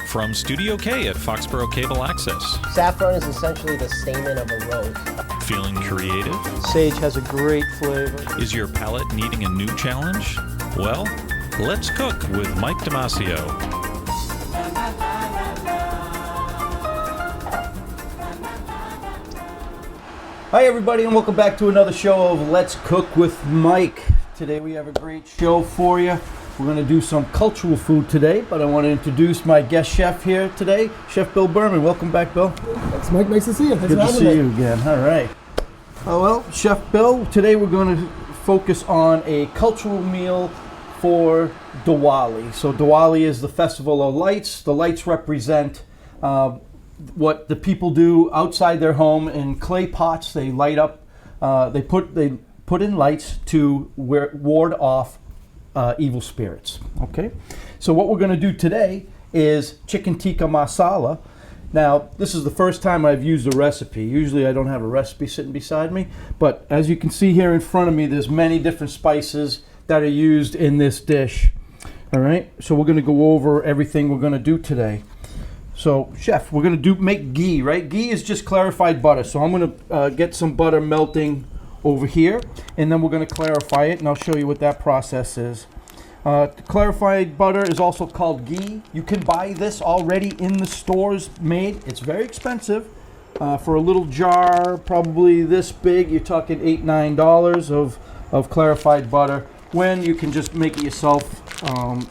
From Studio K at Foxboro Cable Access. Saffron is essentially the stamen of a rose. Feeling creative? Sage has a great flavor. Is your palate needing a new challenge? Well, let's cook with Mike DiMascio. Hi everybody and welcome back to another show of Let's Cook with Mike. Today we have a great show for you. We're going to do some cultural food today, but I want to introduce my guest chef here today, Chef Bill Berman. Welcome back, Bill. Thanks, Mike. Nice to see you. Thanks Good to see you again. All right. Well, Chef Bill, today we're going to focus on a cultural meal for Diwali. So Diwali is the festival of lights. The lights represent what the people do outside their home in clay pots. They light up. They put in lights to ward off evil spirits. Okay, so what we're going to do today is chicken tikka masala. Now, this is the first time I've used a recipe. Usually I don't have a recipe sitting beside me, but as you can see here in front of me, there's many different spices that are used in this dish. All right, so we're going to go over everything we're going to do today. So, Chef, we're going to make ghee, right? Ghee is just clarified butter. So I'm going to get some butter melting over here, and then we're going to clarify it, and I'll show you what that process is. Clarified butter is also called ghee. You can buy this already in the stores made. It's very expensive. For a little jar, probably this big, you're talking $8-9 of clarified butter, when you can just make it yourself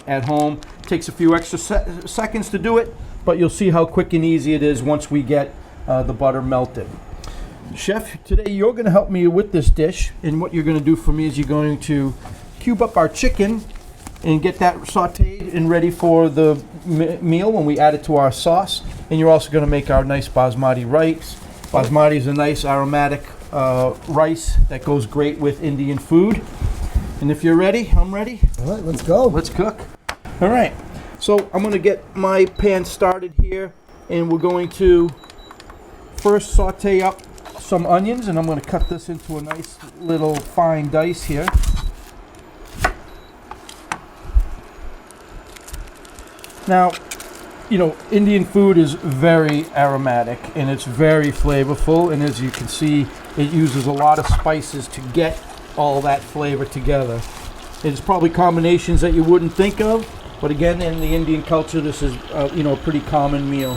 at home. It takes a few extra seconds to do it, but you'll see how quick and easy it is once we get the butter melted. Chef, today you're going to help me with this dish, and what you're going to do for me is you're going to cube up our chicken and get that sauteed and ready for the meal when we add it to our sauce. And you're also going to make our nice basmati rice. Basmati is a nice aromatic rice that goes great with Indian food. And if you're ready, I'm ready. All right, let's go. Let's cook. All right, so I'm going to get my pan started here, and we're going to first saute up some onions, and I'm going to cut this into a nice little fine dice here. Now, you know, Indian food is very aromatic and it's very flavorful, and as you can see, it uses a lot of spices to get all that flavor together. It's probably combinations that you wouldn't think of, but again, in the Indian culture, this is you know, a pretty common meal.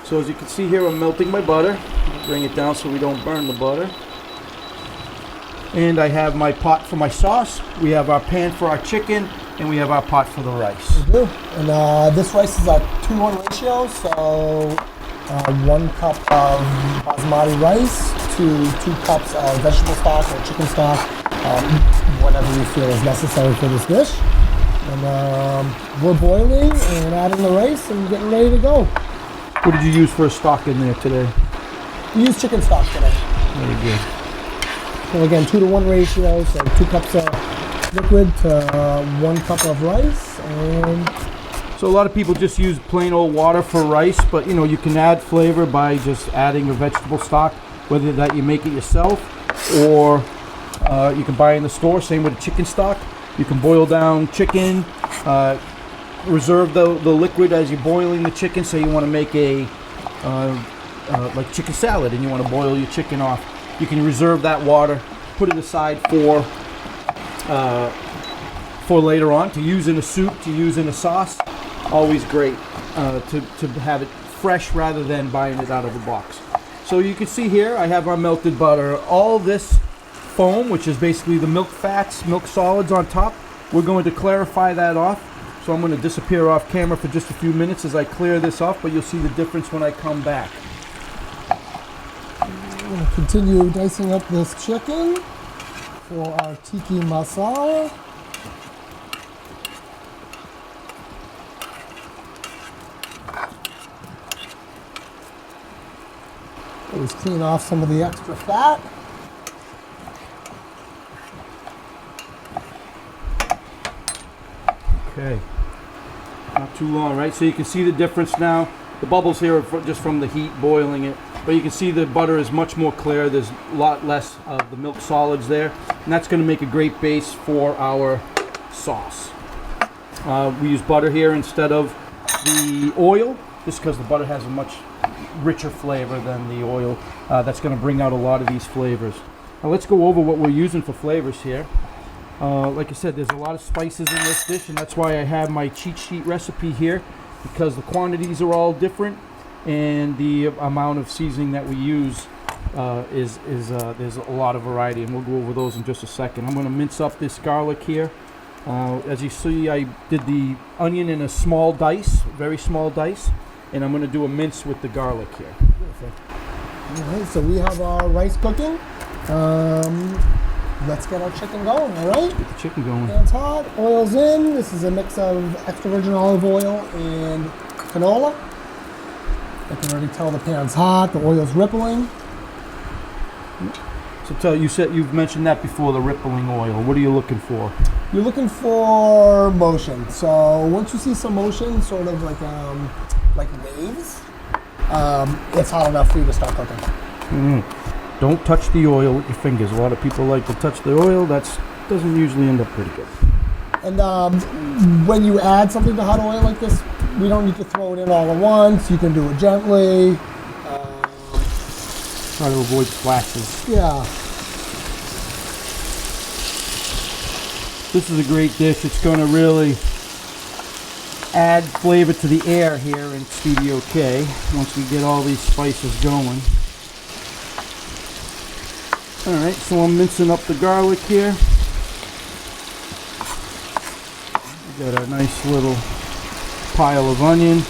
So as you can see here, I'm melting my butter. Bring it down so we don't burn the butter. And I have my pot for my sauce. We have our pan for our chicken, and we have our pot for the rice. We do. And this rice is a 2-to-1 ratio, so 1 cup of basmati rice to 2 cups of vegetable stock or chicken stock, whatever you feel is necessary for this dish. And we're boiling and adding the rice and getting ready to go. What did you use for a stock in there today? We use chicken stock today. Very good. So again, 2-to-1 ratio, so 2 cups of liquid to 1 cup of rice. And so a lot of people just use plain old water for rice, but you know, you can add flavor by just adding a vegetable stock, whether that you make it yourself or you can buy in the store. Same with the chicken stock. You can boil down chicken, reserve the liquid as you're boiling the chicken. Say you want to make a like chicken salad and you want to boil your chicken off. You can reserve that water, put it aside for later on to use in a soup, to use in a sauce. Always great to have it fresh rather than buying it out of a box. So you can see here I have our melted butter. All this foam, which is basically the milk fats, milk solids on top, we're going to clarify that off. So I'm going to disappear off camera for just a few minutes as I clear this off, but you'll see the difference when I come back. we're going to continue dicing up this chicken for our tikka masala. Always clean off some of the extra fat. Okay, not too long, right? So you can see the difference now. The bubbles here are just from the heat boiling it, but you can see the butter is much more clear. There's a lot less of the milk solids there, and that's going to make a great base for our sauce. We use butter here instead of the oil, just because the butter has a much richer flavor than the oil. That's going to bring out a lot of these flavors. Now let's go over what we're using for flavors here. Like I said, there's a lot of spices in this dish, and that's why I have my cheat sheet recipe here, because the quantities are all different and the amount of seasoning that we use there's a lot of variety, and we'll go over those in just a second. I'm going to mince up this garlic here. As you see, I did the onion in a small dice, very small dice, and I'm going to do a mince with the garlic here. All right, so we have our rice cooking. Let's get our chicken going, all right? Get the chicken going. Pan's hot, oil's in. This is a mix of extra virgin olive oil and canola. I can already tell the pan's hot, the oil's rippling. So you've mentioned that before, the rippling oil. What are you looking for? You're looking for motion. So once you see some motion, sort of like waves, it's hot enough for you to start cooking. Don't touch the oil with your fingers. A lot of people like to touch the oil. That doesn't usually end up pretty good. And when you add something to hot oil like this, we don't need to throw it in all at once. You can do it gently. Try to avoid splashes. Yeah. This is a great dish. It's going to really add flavor to the air here in Studio K once we get all these spices going. Alright, so I'm mincing up the garlic here. We got a nice little pile of onion,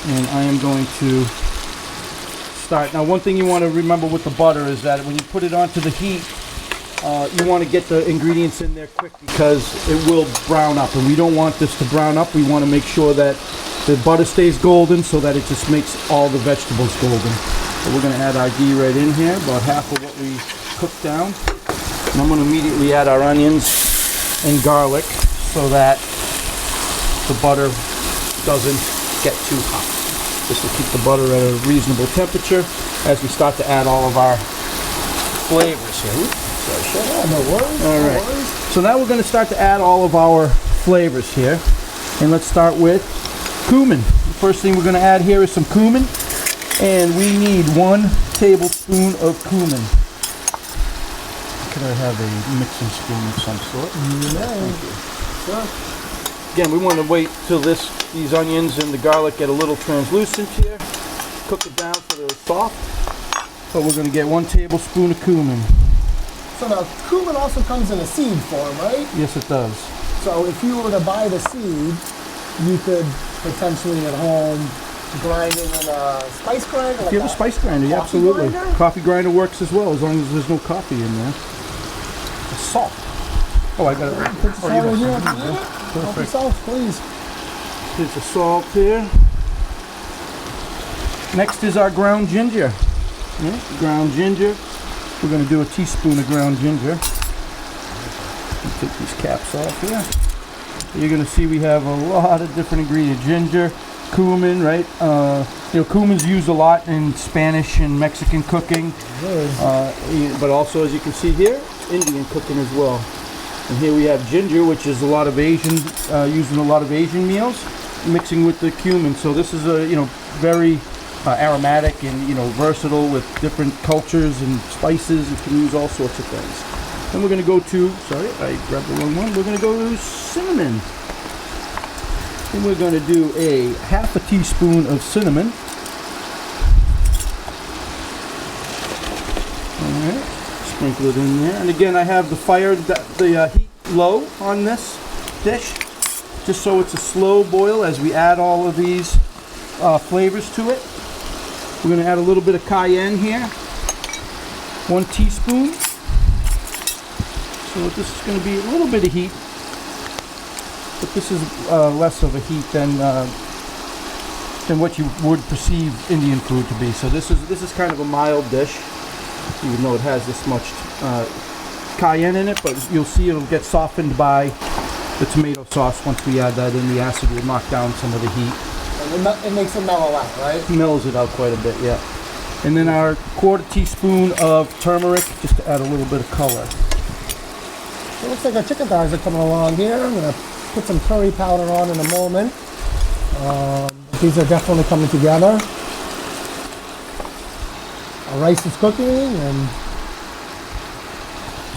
and I am going to start. Now, one thing you want to remember with the butter is that when you put it onto the heat, you want to get the ingredients in there quick because it will brown up, and we don't want this to brown up. We want to make sure that the butter stays golden so that it just makes all the vegetables golden. So we're going to add our ghee right in here, about half of what we cooked down. And I'm going to immediately add our onions and garlic so that the butter doesn't get too hot. This will keep the butter at a reasonable temperature as we start to add all of our flavors here. No worries. All right. No worries. So now we're going to start to add all of our flavors here. And let's start with cumin. The first thing we're going to add here is some cumin. And we need 1 tablespoon of cumin. Could I have a mixing spoon of some sort? Sure. Again, we want to wait till these onions and the garlic get a little translucent here. Cook it down so they're soft. So we're going to get 1 tablespoon of cumin. So now, cumin also comes in a seed form, right? Yes, it does. So if you were to buy the seed, you could potentially at home grind it in a spice grinder. If you have a spice grinder, yeah, absolutely. Grinder? Coffee grinder works as well, as long as there's no coffee in there. The salt. Oh, I got it. Put the salt in here. Help yourself, please. Here's the salt here. Next is our ground ginger. Yeah, ground ginger. We're going to do a teaspoon of ground ginger. Take these caps off here. You're going to see we have a lot of different ingredients. Ginger, cumin, right? Cumin's used a lot in Spanish and Mexican cooking. But also, as you can see here, Indian cooking as well. And here we have ginger, which is a lot of Asian, used in a lot of Asian meals, mixing with the cumin. So this is a, very aromatic and, versatile with different cultures and spices. You can use all sorts of things. Then we're going to go to, sorry, I grabbed the wrong one. We're going to go to cinnamon. And we're going to do a half a teaspoon of cinnamon. All right, sprinkle it in there. And again, I have the heat low on this dish, just so it's a slow boil as we add all of these flavors to it. We're going to add a little bit of cayenne here, 1 teaspoon. So this is going to be a little bit of heat, but this is less of a heat than what you would perceive Indian food to be. So this is kind of a mild dish, even though it has this much cayenne in it. But you'll see it'll get softened by the tomato sauce once we add that in. The acid will knock down some of the heat. And it makes it mellow out, right? Mellows it out quite a bit, yeah. And then our 1/4 teaspoon of turmeric, just to add a little bit of color. It looks like our chicken thighs are coming along here. I'm going to put some curry powder on in a moment. these are definitely coming together. Our rice is cooking, and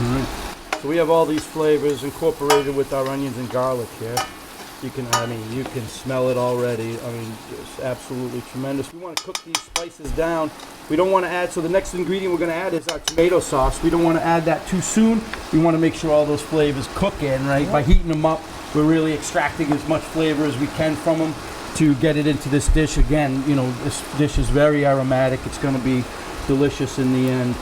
All right. So we have all these flavors incorporated with our onions and garlic here. You can smell it already. I mean, it's absolutely tremendous. We want to cook these spices down. We don't want to add, so the next ingredient we're going to add is our tomato sauce. We don't want to add that too soon. We want to make sure all those flavors cook in, right? By heating them up, we're really extracting as much flavor as we can from them to get it into this dish. Again, you know, this dish is very aromatic. It's going to be delicious in the end.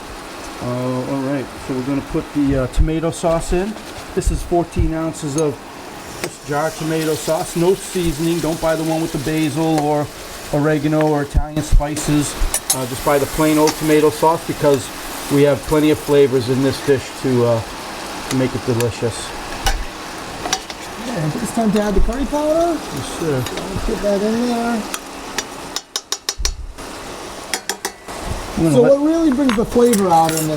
All right, so we're going to put the tomato sauce in. This is 14 ounces of this jar tomato sauce. No seasoning. Don't buy the one with the basil or oregano or Italian spices. Just buy the plain old tomato sauce because we have plenty of flavors in this dish to make it delicious. yeah, I think it's time to add the curry powder. Yes, sir. Put that in there. I'm gonna So let- what really brings the flavor out in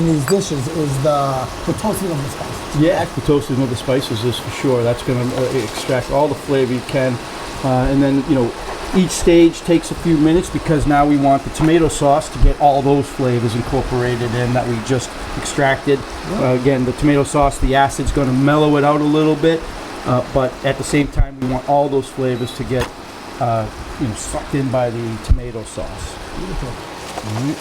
these dishes is the toasting of the spices. Yeah, the toasting of the spices is for sure. That's going to extract all the flavor you can. And then, you know, each stage takes a few minutes because now we want the tomato sauce to get all those flavors incorporated in that we just extracted. Again, the tomato sauce, the acid's going to mellow it out a little bit. But at the same time, we want all those flavors to get, sucked in by the tomato sauce. Beautiful. All right.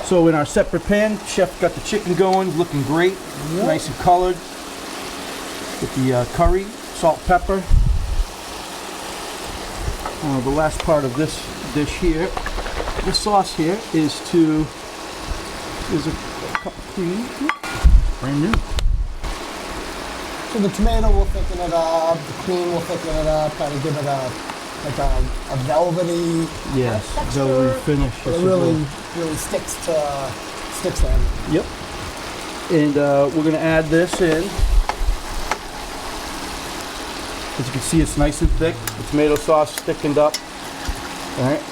So in our separate pan, chef got the chicken going, looking great, nice and colored. With the curry, salt, pepper. The last part of this dish here, the sauce here, is a cup of cream, brand new. So the tomato will thicken it up, the cream will thicken it up, kind of give it a velvety Yes, texture. velvety finish. But it really sticks to everything. Yep. And we're going to add this in. As you can see, it's nice and thick. The tomato sauce thickened up. All right.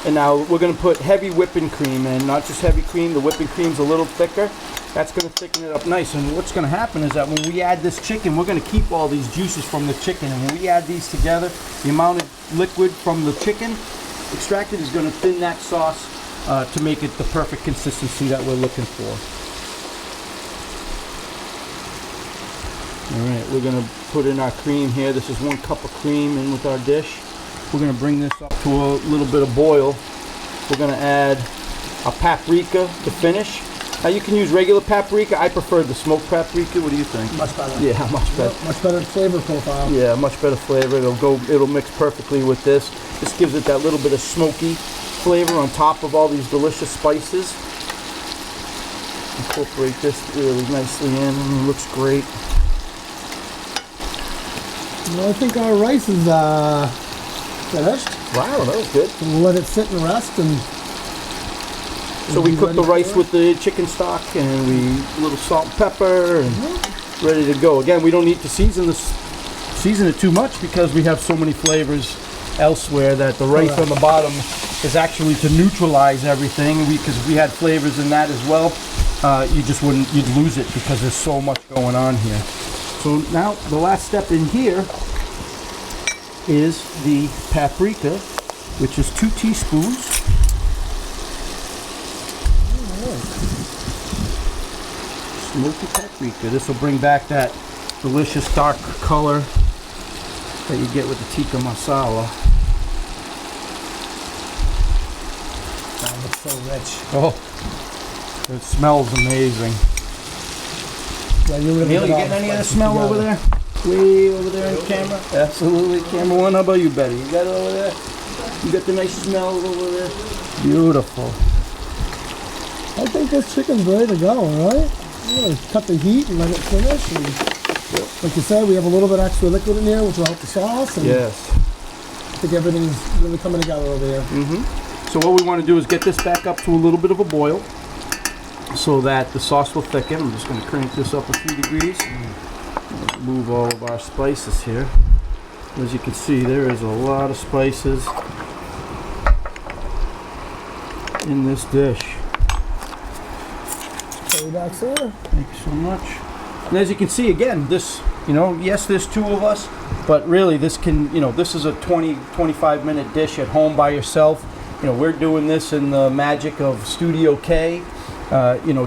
And now we're going to put heavy whipping cream in. Not just heavy cream, the whipping cream's a little thicker. That's going to thicken it up nice. And what's going to happen is that when we add this chicken, we're going to keep all these juices from the chicken. And when we add these together, the amount of liquid from the chicken extracted is going to thin that sauce to make it the perfect consistency that we're looking for. All right, we're going to put in our cream here. This is 1 cup of cream in with our dish. We're going to bring this up to a little bit of boil. We're going to add a paprika to finish. Now you can use regular paprika. I prefer the smoked paprika. What do you think? Much better. Yeah, much better. Much better flavor profile. Yeah, much better flavor. It'll mix perfectly with this. This gives it that little bit of smoky flavor on top of all these delicious spices. Incorporate this really nicely in. It looks great. Well, I think our rice is finished. Wow, that was good. So we'll let it sit and rest, and So we cook the rice with the chicken stock, and a little salt and pepper, and ready to go. Again, we don't need to season it too much because we have so many flavors elsewhere that the rice on the bottom is actually to neutralize everything. Because if we had flavors in that as well, you'd lose it because there's so much going on here. So now the last step in here is the paprika, which is 2 teaspoons. Smoky paprika. This will bring back that delicious dark color that you get with the Tikka masala. that looks so rich. Oh, it smells amazing. Yeah, you really Neil, you get all getting any of the spices smell together. over there? Way over there in the camera? Absolutely. Camera 1, how about you, Betty? You got it over there? You got the nice smell over there? Beautiful. I think this chicken's ready to go, all right? We're gonna cut the heat and let it finish. And like you said, we have a little bit extra liquid in here, which will help the sauce. And Yes. I think everything's really coming together over here. So what we want to do is get this back up to a little bit of a boil so that the sauce will thicken. I'm just going to crank this up a few degrees. Move all of our spices here. As you can see, there is a lot of spices in this dish. Way back there. Thank you so much. And as you can see, again, this, yes, there's 2 of us, But really, this can, this is a 20-25 minute dish at home by yourself. We're doing this in the magic of Studio K.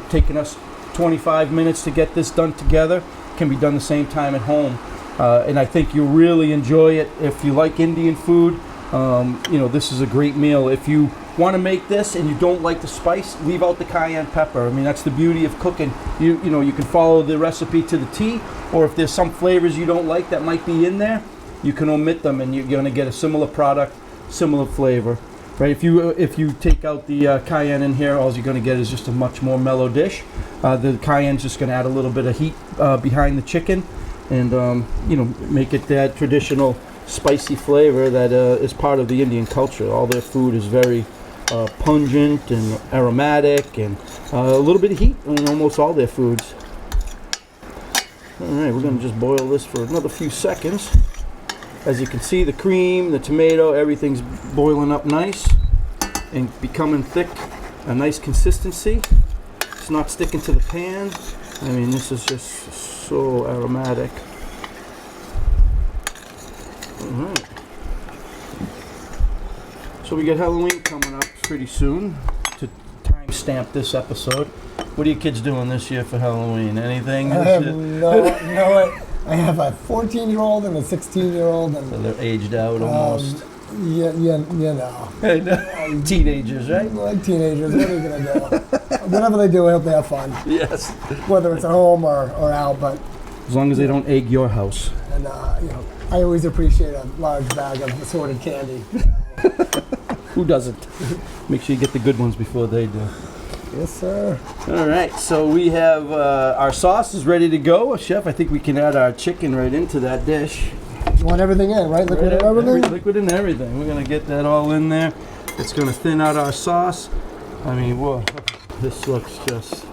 Taking us 25 minutes to get this done together. Can be done the same time at home. And I think you'll really enjoy it. If you like Indian food, this is a great meal. If you want to make this and you don't like the spice, leave out the cayenne pepper. I mean, that's the beauty of cooking. You can follow the recipe to the T, or if there's some flavors you don't like that might be in there, you can omit them and you're going to get a similar product, similar flavor. Right? If you take out the cayenne in here, all you're going to get is just a much more mellow dish. The cayenne's just going to add a little bit of heat behind the chicken, and make it that traditional spicy flavor that is part of the Indian culture. All their food is very pungent and aromatic, and a little bit of heat in almost all their foods. All right, we're going to just boil this for another few seconds. As you can see, the cream, the tomato, everything's boiling up nice and becoming thick, a nice consistency. It's not sticking to the pan. I mean, this is just so aromatic. All right. So we got Halloween coming up pretty soon to time stamp this episode. What are you kids doing this year for Halloween? Anything? I have no. I have a 14-year-old and a 16-year-old, and So they're aged out almost. Teenagers, right? Like teenagers, what are you gonna do? Whatever they do, I hope they have fun. Yes. Whether it's at home or out, but As long as they don't egg your house. and I always appreciate a large bag of assorted candy. Who doesn't? Make sure you get the good ones before they do. Yes, sir. All right, so we have our sauce is ready to go. Chef, I think we can add our chicken right into that dish. You want everything in, right? Liquid and everything? Liquid and everything. We're going to get that all in there. It's going to thin out our sauce. I mean, whoa, this looks just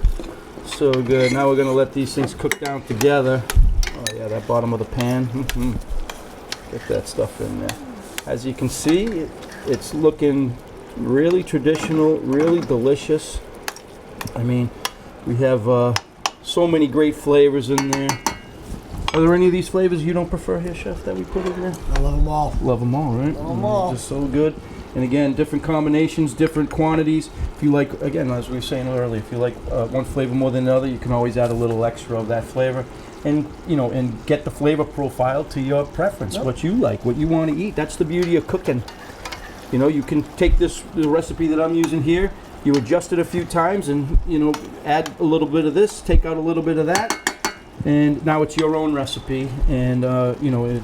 so good. Now we're going to let these things cook down together. Oh yeah, that bottom of the pan. Get that stuff in there. As you can see, it's looking really traditional, really delicious. I mean, we have so many great flavors in there. Are there any of these flavors you don't prefer here, Chef, that we put in there? I love them all. Love them all, right? Love them all. Just so good. And again, different combinations, different quantities. If you like, again, as we were saying earlier, if you like one flavor more than another, you can always add a little extra of that flavor. And, and get the flavor profile to your preference, what you like, what you want to eat. That's the beauty of cooking. You can take the recipe that I'm using here, you adjust it a few times and, add a little bit of this, take out a little bit of that, and now it's your own recipe, and,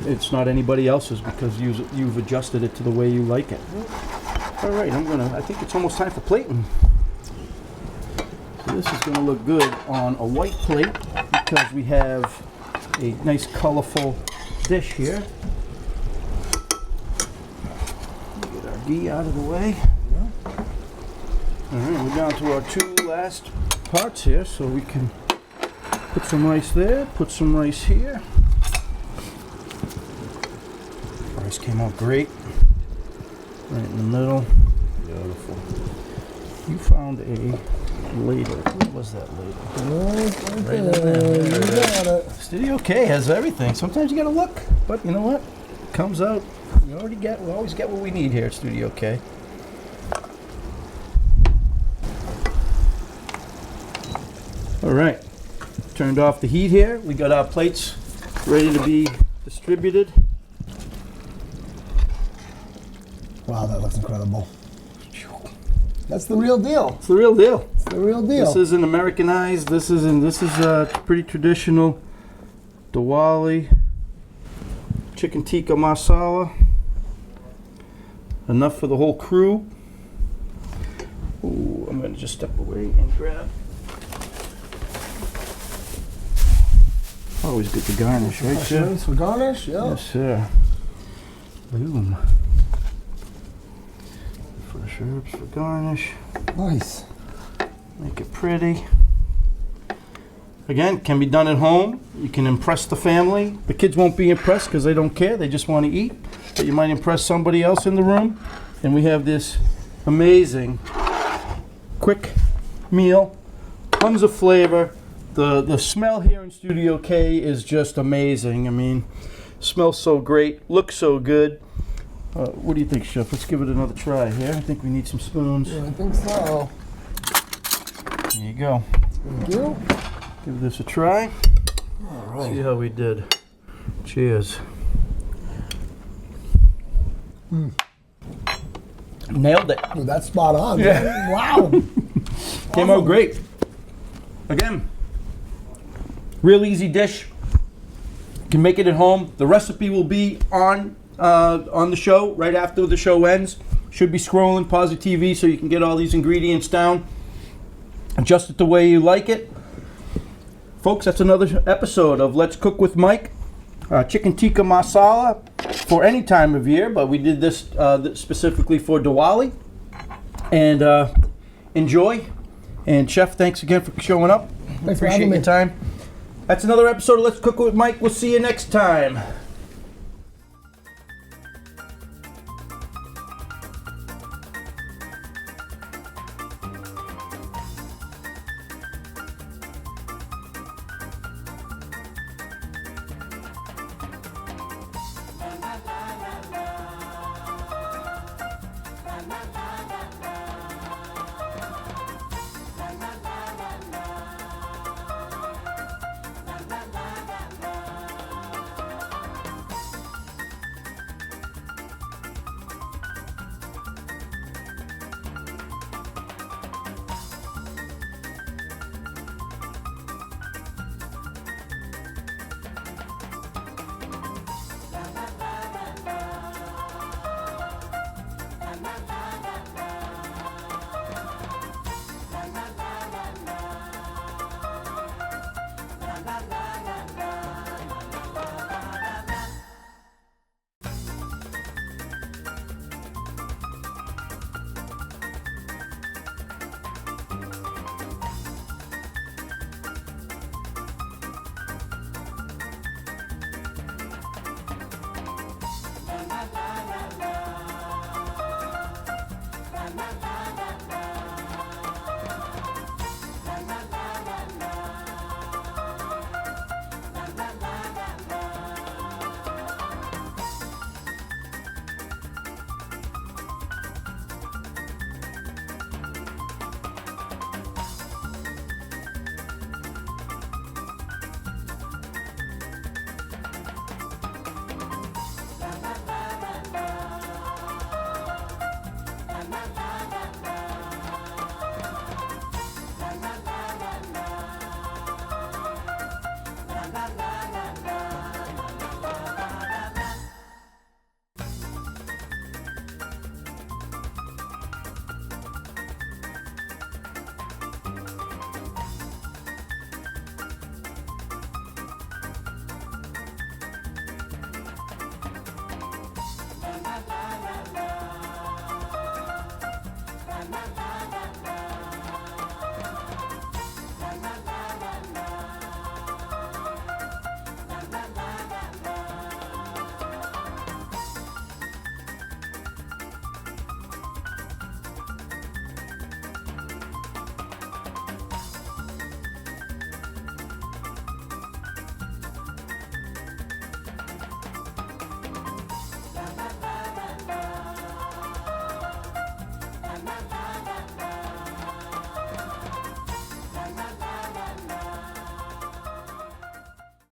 it's not anybody else's because you've adjusted it to the way you like it. All right, I think it's almost time for plating. So this is going to look good on a white plate because we have a nice colorful dish here. Get our ghee out of the way. All right, we're down to our two last parts here, so we can put some rice there, put some rice here. Rice came out great. Right in the middle. Beautiful. You found a ladle. What was that ladle? Right in there. You got it. Studio K has everything. Sometimes you gotta look, but you know what? It comes out. We always get what we need here at Studio K. All right, turned off the heat here. We got our plates ready to be distributed. Wow, that looks incredible. That's the real deal. It's the real deal. It's the real deal. This isn't Americanized. This is pretty traditional Diwali chicken tikka masala. Enough for the whole crew. Ooh, I'm gonna just step away and grab. Always good to garnish, right, Fresh Chef? rice for garnish, yeah. Yes, sir. Boom. Fresh herbs for garnish. Nice. Make it pretty. Again, can be done at home. You can impress the family. The kids won't be impressed because they don't care. They just want to eat. But you might impress somebody else in the room. And we have this amazing, quick meal. Tons of flavor. The smell here in Studio K is just amazing. I mean, Smells so great. Looks so good. What do you think, Chef? Let's give it another try here. I think we need some spoons. Yeah, I think so. There you go. Thank you. Give this a try. All right. See how we did. Cheers. Nailed it. Dude, that's spot on. Yeah. Man. Wow. Came out great. Again, real easy dish. You can make it at home. The recipe will be on the show right after the show ends. Should be scrolling pause the TV so you can get all these ingredients down. Adjust it the way you like it. Folks, that's another episode of Let's Cook with Mike. Chicken tikka masala for any time of year, but we did this specifically for Diwali. And enjoy. And Chef, thanks again for showing up. Thanks for Appreciate having your me. time. That's another episode of Let's Cook with Mike. We'll see you next time. la la la la.